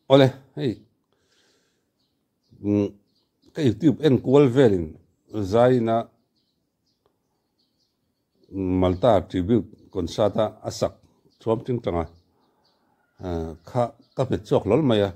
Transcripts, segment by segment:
ole hey cái YouTube en kual velin zaina Malta tribute concerta asak chom ting tanga kha ka pe chok lol maya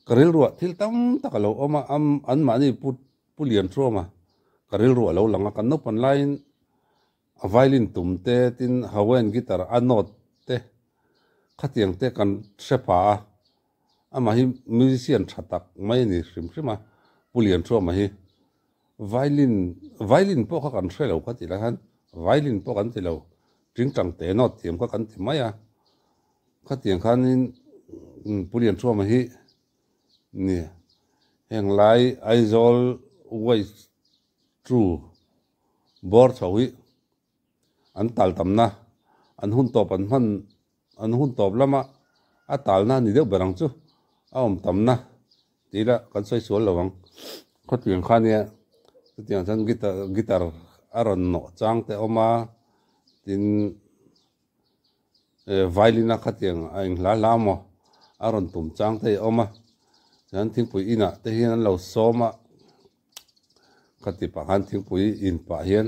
karil ruwa thil tam takalo oma an mani pulian troma karil ruwa lo langa kan no pan line a violin tumte tin hawen guitar anot te khatiang te kan shepa ama hi musician thatak mai ni hrim pulian troma hi violin po kha kan hrelo ka ti la han violin po kan ti lo tring tang te not tiam ka kan ti maya khatiang khanin pulian troma hi ni heng lai aizol way true bor chawi an tal tamna an hun top an man an hun top lama a tal na ni deuh berang chu a om tamna tila kan soi sual lawang khatiang khania tiang chan guitar aron no chang te oma tin violin a khatiang a eng la lamo aron tum chang te oma chan thing pui ina te hian an lo soma khati pa han thing pui in pa hian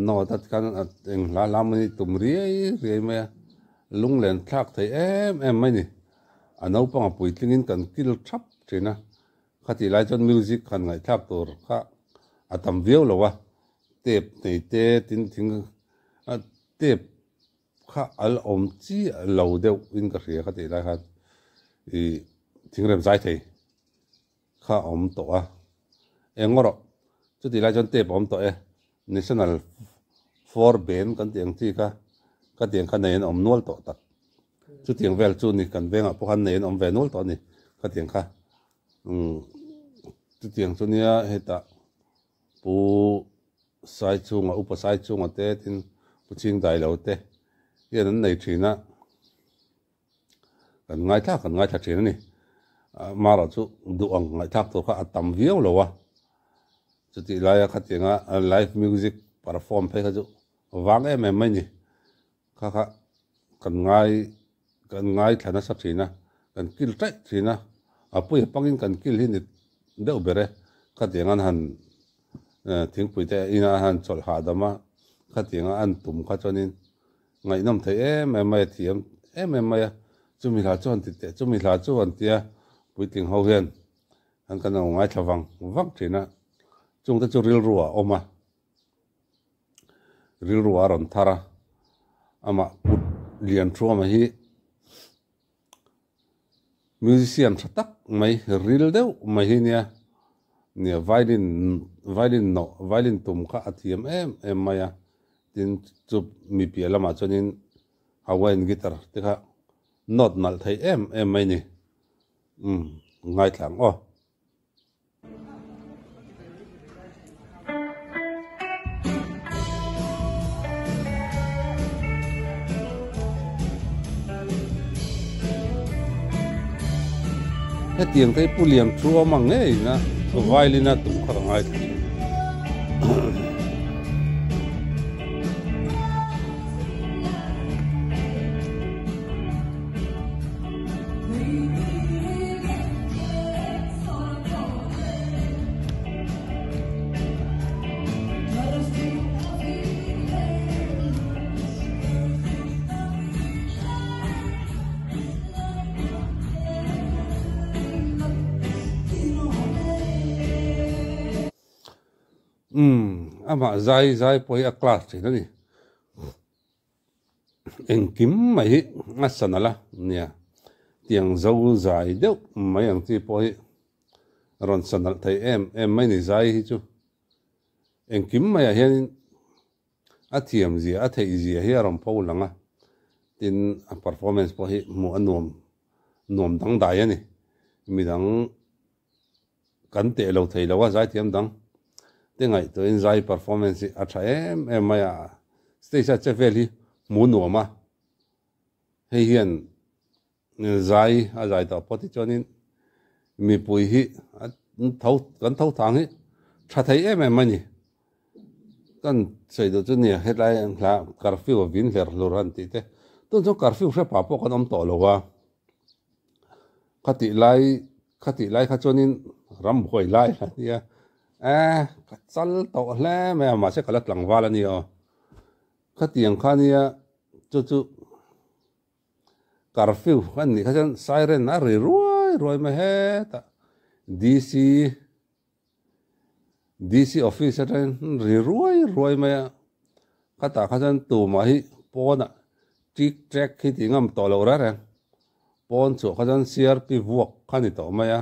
no tat kan eng la lam ni tum riai me lung len thak thei em mai ni anau panga pui tlingin kan kil thap thina khati lai chon music khan ngai thak tur kha atam viau lowa tep nei te tin thing tep kha al om chi lo deuh in ka hria khati lai khan I thing rem zai thei kha om to a engoro chu ti lai chon tep om to e national for band kan tiang chi ka tiang khan nei om nual to tak chu tiang vel chu ni kan venga po khan nei om ve nual to ni ka tiang kha chu tiang chu nia heta pu sai chunga upa sai chunga te tin puching dai lo te hian an nei thina kan ngai thak thina ni mara chu duang ngai thak to kha atam viau lowa chu ti lai kha tianga live music perform phei kha chu wang em mai ni kha kan ngai thana sa thina kan kil tai thina apui pangin kan kil hi ni deuh bere kha tianga han thing pui te ina han chol ha dama kha tianga an tum kha chonin ngai nam thei em mai thiam em mai chumi la chon ti te chumi la chon tia pui ting ho hian an kan ngai thawang wang thina chung te chu ril ruwa oma ril ruwa ron thara ama put lian thuma hi musician thatak mai ril deuh mai hi nia violin tum kha athiam em maya tin chup mi pia lama chonin hawain guitar te kha not nal thei em mai ni ngai thlang o he tiang thei puliam thu ama ngei na violin a tum khar ngai ama zai poi a class thina ni engkim mai hi asanala nia tiang zo zai deuh mai ang ti poi ron sanal thei em mai ni zai hi chu engkim mai hian a thiam zia a thei zia hi ron pho langa tin a performance po hi mu anom dang dai ani midang kan te lo thei lo wa zai thiam dang tengai to in zai performance a tha em maya stage a cheveli mu nuama hei hian zai to poti chonin mi pui hi kan thau thang hi tha thei em mani kan sei do chu ni headline la curfew vin ver loran ti te tu chu curfew hre pa po kan om to lo wa khati lai kha chonin ram hoi lai la nia ka chal to hle me ma se kala tlang wala ni o khatiang kha nia chu curfew kan ni kha siren na ri roi ma he ta DC office atan ri roi ma khata kha tu ma hi pona tik track khi ti ngam to lo ra rang pon chu kha CRP vuak khani to ma ya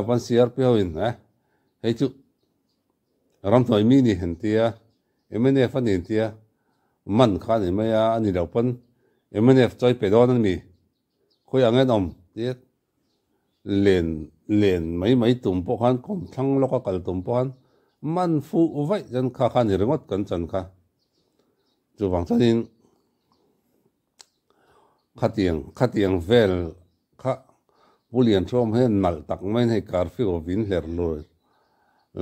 pan CRP hoin hei chu ram thoi mi ni hen tia MNF an in tia man kha ni ma ya ani lo pan MNF choi pe don an mi khoi angen om tiet len mấy tum po khan kom thang lo ka kal tum po han man fu vai jan kha ni rengot kan chan kha chu wang chanin khatiang vel kha bulian thom he nal tak mai he curfew vin hler lo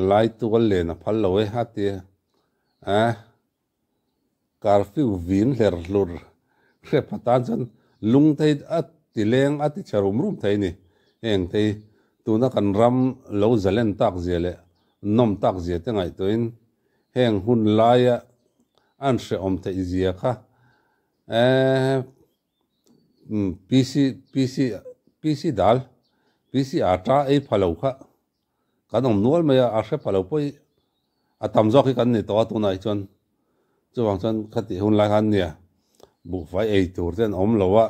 lai tu gal le na phal lo he hati curfew vin hler lur khe patan chan lung thei at tileng at charum rum thei ni eng thei tu na kan ram lo zalen tak zele nom tak zia te ngai toin heng hun laia an she om thei zia kha PC dal PC ata ei phalo kha kanom nual maya a she phalo poi atam zo ki kan ni to tu nai chon chuwang chon khati hun lai han nia bu vai ei tur ten om lowa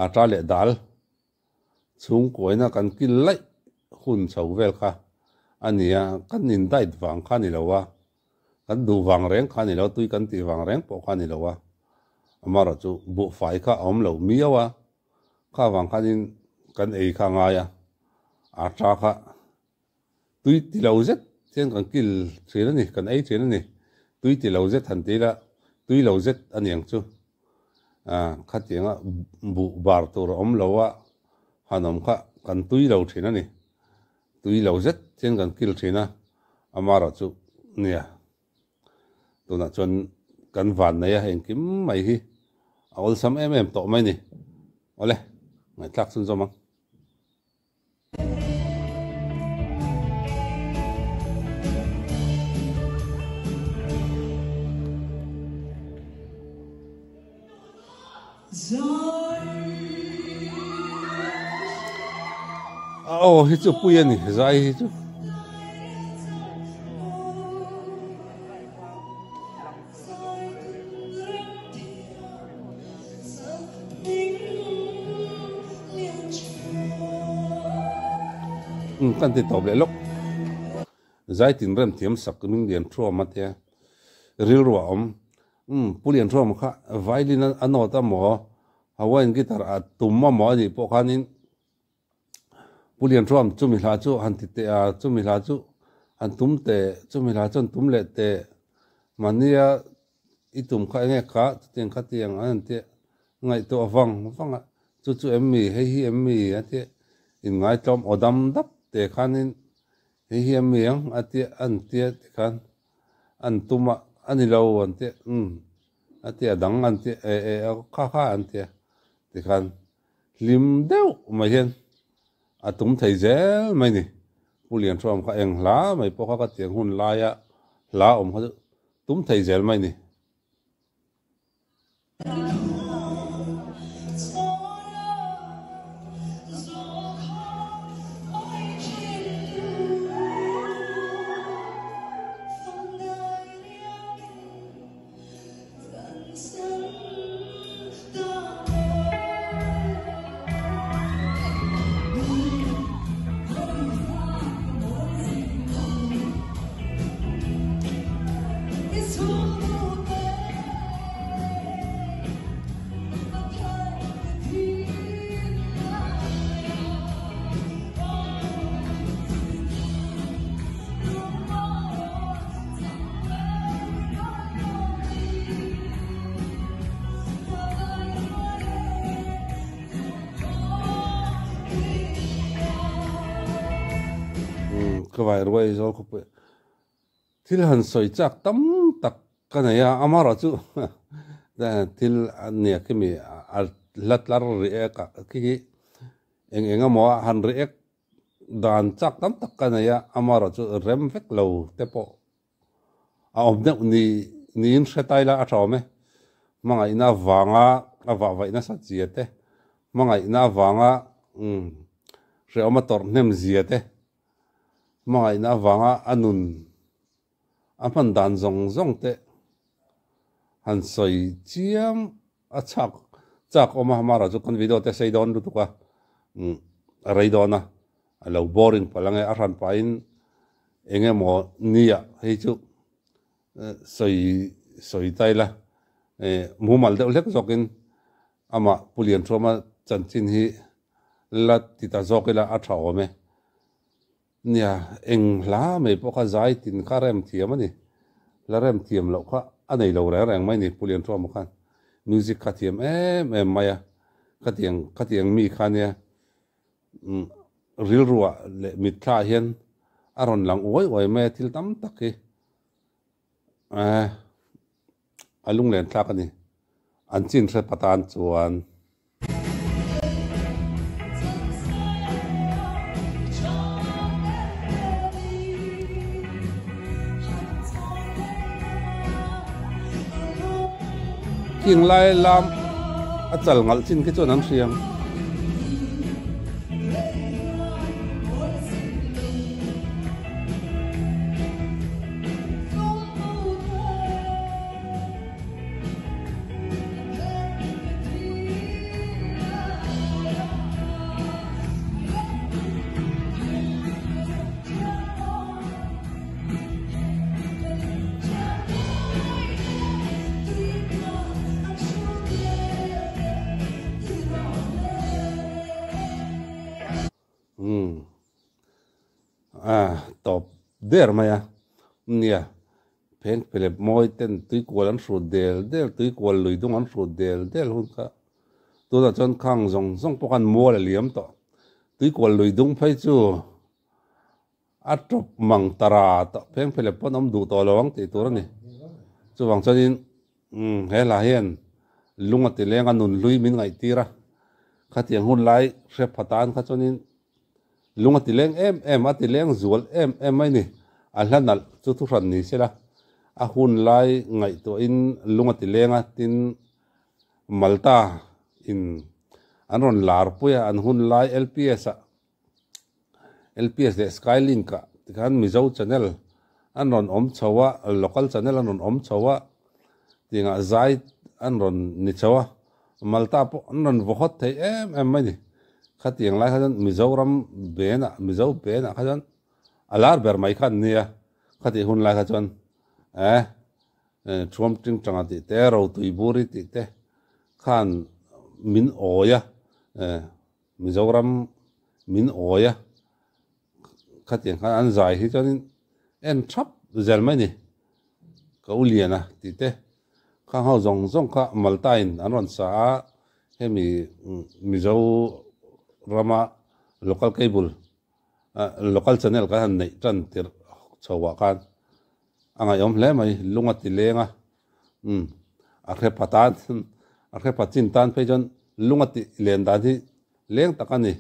ata le dal chung koina kan kil lai hun chau vel kha ania kan nin dait wang kha ni lowa kan du wang reng kha ni lo tui kan ti wang reng po kha ni lowa amara chu bu fai kha om lo miawa kha wang kha nin kan ei kha nga ya ata kha tui ti lo zet chen kan kil thena ni kan ei thena ni tui ti lo zet han ti la tui lo zet aniang chu khatianga bu bar tur om lowa hanom kha kan tui lo thina ni tui lo zet chen kan kil thina amara chu nia tuna chon kan van na ya hen kim mai hi ol sam em to mai ni ole ngai tlak sun zomang hi chu puya ni zai hi chu kan ti top le lok zai tin rem thiam sak ming lian thro ma te ril ro om pulian thro ma kha violin anota mo hawain guitar a tumma mo ni po khanin pulian thro am chumi hla chu han ti te a chumi hla chu han tum te chumi hla chon tum le te mania I tum kha nge kha ten kha tiang an te ngai to awang chu emmi hi emmi ate in ngai tom odam dap te khanin hi emmi ang ate an te khan an tuma ani lo an te ate adang an te kha an te khan lim deu mai hian atum thei zel mai ni pulian throm kha eng hla mai po kha tiang hun la ya hla om kha tum thei zel mai ni cái vài rồi rồi không phải thì là hẳn soi chắc tấm tắc cái này à amara chứ til nia ki mi latlar ri ka ki eng mo han ri ek dan chak tam tak ka na ya amara chu rem vek lo te po a om de ni in shetai la a thome manga ina wanga awa wa ina sa chiate manga ina wanga re oma tor nem ziate manga ina wanga anun apan dan zong te han soi chiam a chak oma mara chu kon video te sei don du ka rei dona alo boring palange a ran pain enge mo nia hei chu soi taila mu mal de lek zokin ama pulian thoma chanchin hi lat ti ta zokila a thao me nia eng la me po kha zai tin kharem thiam ani la rem thiam lo kha anei lo re reng mai ni pulian thoma khan music kha thiam em maya khatiang mi khania ril ruwa le mit kha hian aron lang oi me thil tam takhi alung len thak ani an chin thre patan chuan king lai lam a chal ngal chin ki chuan an hriam top der maya nia pen pele moi ten tui kwal an ru del tui kwal lui dung an ru del hun ka tu da chon khang zong pokan mo le liam to tui kwal lui dung phai chu atop mang tara to pen pele pon am du to lawang ti tur ni chu wang chonin he la hian lunga ti lenga nun lui min ngai tira khatiang hun lai hre phatan kha chonin lunga ti leng em a ti leng zual em mai ni a hlanal chu thu ran ni sela a hun lai ngai to in lunga ti lenga tin malta in anron lar puya an hun lai LPS de skylink ka kan mizo channel anron om chawa local channel anron om chawa tinga zai anron ni chawa malta po anron vohot thei em mai ni khatiang lai khan mizoram bena khan alar ber mai khan nia khati hun lai khan throm ting changa ti te ro tui buri ti te khan min oya mizoram min oya khatiang khan an zai hi chonin en thap zel mai ni ka uliana ti te kha hau zong kha maltain anron sa hemi mizo rama local cable local channel ka han nei tran tir chawa kan anga yom hle mai lunga ti lenga a khe pachin tan pe jon lunga ti len dan hi leng takani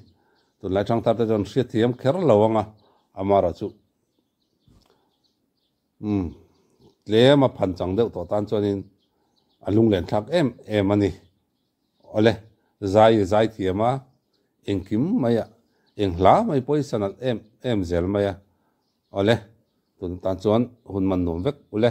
to lai thang tar te jon hria thiam kher lawanga amara chu lema phan chang deuh to tan chonin alung len thak em ani ole zai thiama engkim maya engla mai poisanal em zel maya ole tun tan chuan hun man nom vek ule